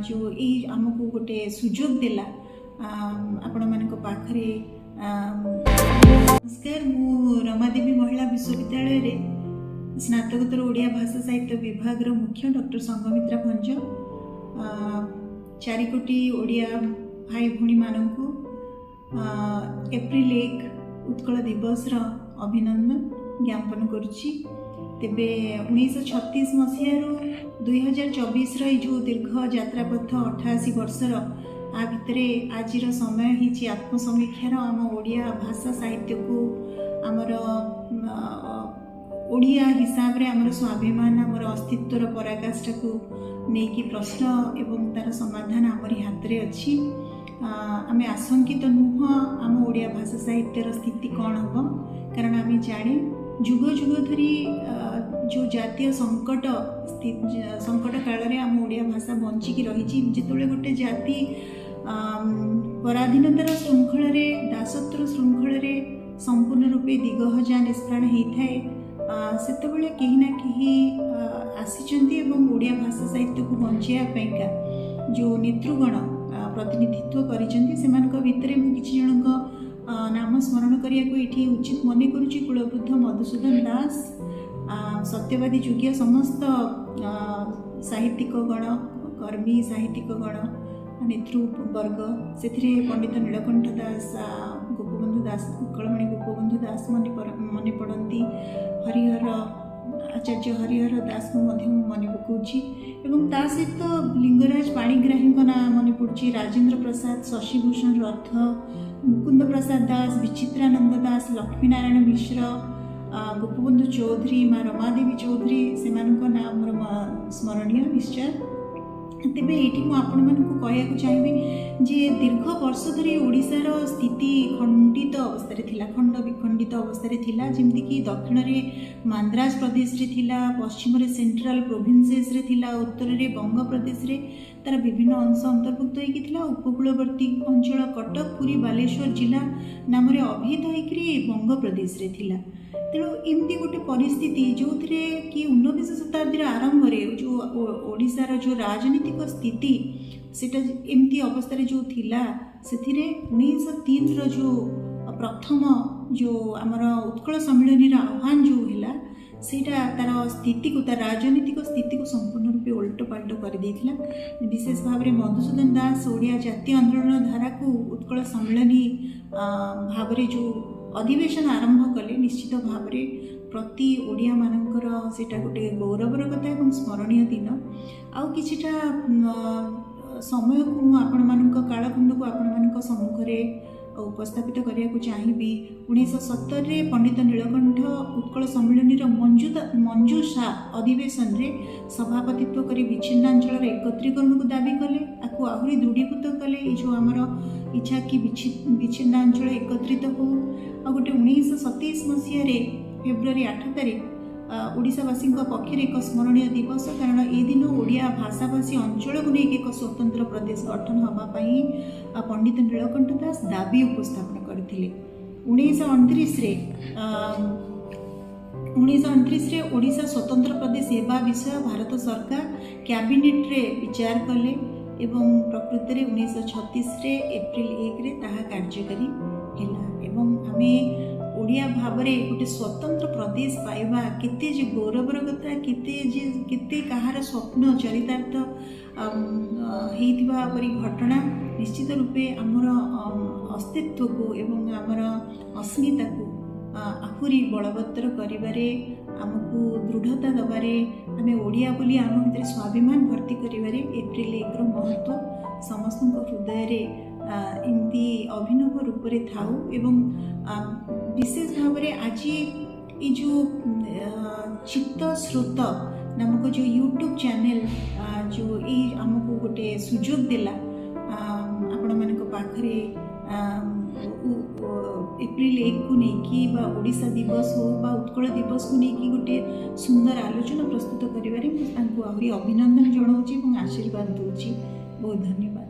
जो ये आमको गोटे सुजोग देला आपण मानक पाखरे। नमस्कार, मु रमादेवी महिला विश्वविद्यालय रे स्नातकोत्तर ओडिया भाषा साहित्य विभाग मुख्य डॉक्टर संगमित्रा भंज 4 कोटी ओडिया भाई भूणी मानकु एप्रिल 1 उत्कल दिवस अभिनंदन ज्ञापन करुच्ची। तेबे 1936 मसीहारू 2024 जो दीर्घ यात्रापथ 88 वर्षर आ भितरे आजिर समय ही आत्मसमीक्षार आम ओडिया भाषा साहित्य को आमर ओडिया हिसाब रे आमर स्वाभिमान आमर अस्तित्वर पराकाष्ठा को नेकी प्रश्न एवं तार समाधान आमरी हाथ रे अच्छी। आमे आशंकित नुह आम ओडिया भाषा साहित्यर स्थिति कौन हम, कारण आमे जाने जुग जुग धरी जो जातीय संकट काल रे आम ओडिया भाषा बंचिकी रही। जिते गोटे जाति पराधीनतार श्रृंखल दासत्व श्रृंखल संपूर्ण रूपे दिगहजा निष्प्राण होता है, सेतबेले कहीं ना कहीं आसीचंती एवं ओडिया भाषा साहित्य को बंचाइका जो नेतृगण प्रतिनिधित्व करिसेंती सेमानक भितरे मु किछि जनक नाम स्मरण करिया को एठी उचित मने करूची। कुलवृद्ध मधुसूदन दास, सत्यवादी जुगिया समस्त साहित्यिक गण कर्मी साहित्यिक गण नेतृवर्ग से पंडित नीलकंठ दास, गोपबंधु दास, उत्कलमणि गोपबंधु दास मन पड़ती, हरिहर आचार्य हरिहर दास को मन पकाउछि एवं ता सहित लिंगराज पाणिग्राही ना मन पड़ुछि, राजेंद्र प्रसाद, शशिभूषण रथ, मुकुंद प्रसाद दास, विचित्रानंद दास, लक्ष्मीनारायण मिश्र, गोपबंधु चौधरी, माँ रमादेवी चौधरी से नाम स्मरणीय निश्चय। तेबे ये मुझे चाहिए जे दीर्घ वर्ष धरी ओडिशार स्थिति खंडित अवस्था थिला, खंड विखंडित अवस्था थिला, जमती कि दक्षिण रे मांद्राज प्रदेश रे थिला, पश्चिम रे सेंट्रल प्रोविंसेस रे थिला, उत्तर रे बंग प्रदेश रे तार विभिन्न अंश अंतर्भुक्त होइकी थिला, उपकूलवर्ती अंचल कटक पुरी बालेश्वर जिला नाम रे अभिहित होइकरी बंग प्रदेश रे थिला। तेणु एमती गोटे परिस्थिति जो थे कि 19 शताब्दी आरंभ जो ओडिशार जो राजनीतिक स्थिति सेटा एमती अवस्था जो थिला, से 1903 जो प्रथम जो आमर उत्कल सम्मिलन आह्वान जो है सेटा तार स्थिति को तार राजनीतिक स्थिति को संपूर्ण रूपे उल्ट पाल्ट कर देथिला। विशेष भाव में मधुसूदन दास ओडिया जातीय आंदोलन धारा को उत्कल सम्मिलनी भाव जो अधिवेशन आरंभ कले, निश्चित भाव में प्रति ओडिया मानकर सेटा गोटे गौरवर कथा और स्मरणीय दिन। आउ किछिटा समय को मुझे कालखंड को आपण सम्मुख उपस्थापित करने को चाहिए। 1970 पंडित नीलकंठ उत्कल सम्मिलनी मंजूषा अधिवेशन रे सभापतित्व कर विच्छिन्नांचल एकत्रीकरण को दाबी कले, आपको आहरी दृढ़ीभूत कले जो आमर इच्छा कि विच्छिन्नांचल एकत्रित हो। गोटे 1927 मसीह फेब्रुआरी 8 तारिख ओडिशावासी पक्षर एक स्मरणीय दिवस, कारण ए दिन ओडिया भाषाभाषी अंचल को लेकिन एक स्वतंत्र प्रदेश गठन होगापाई पंडित नीलकंठ दास दाबी उपस्थापन करते। 1929 ओडिशा स्वतंत्र प्रदेश हेबा विषय भारत सरकार कैबिनेट रे विचार कले एवं प्रकृत में 1936 एप्रिल 1 रे ताहा कार्यकारी हैला। एवं आमे ओडिया भाव में गोटे स्वतंत्र प्रदेश पाइबा केते जे गौरवर कथा, केते कहार स्वप्न चरितार्थ होइथिबा परि घटना निश्चित रूपे आमर अस्तित्व को एवं आमर अस्मिता को आहुरी बलवत्तर करिबारे, आमको दृढ़ता दबारे, आमे ओडिया बोली आम भितर स्वाभिमान भर्ती करिबारे एप्रिल 1 रो महत्व समस्त हृदय रे इमती अभिनव रूप से थाऊ। एवं विशेष भाव में आज ये जो चित्त स्रोत नामक जो यूट्यूब चैनल जो ये आमको गोटे सुजोग देला आपण मानक पाखरे एप्रिल 1 को लेकिन बा ओडिशा दिवस हो बा उत्कल दिवस को लेकिन गोटे सुंदर आलोचना प्रस्तुत करिबारे आहरी अभिनंदन जनाऊँगी और आशीर्वाद दूची। बहुत धन्यवाद।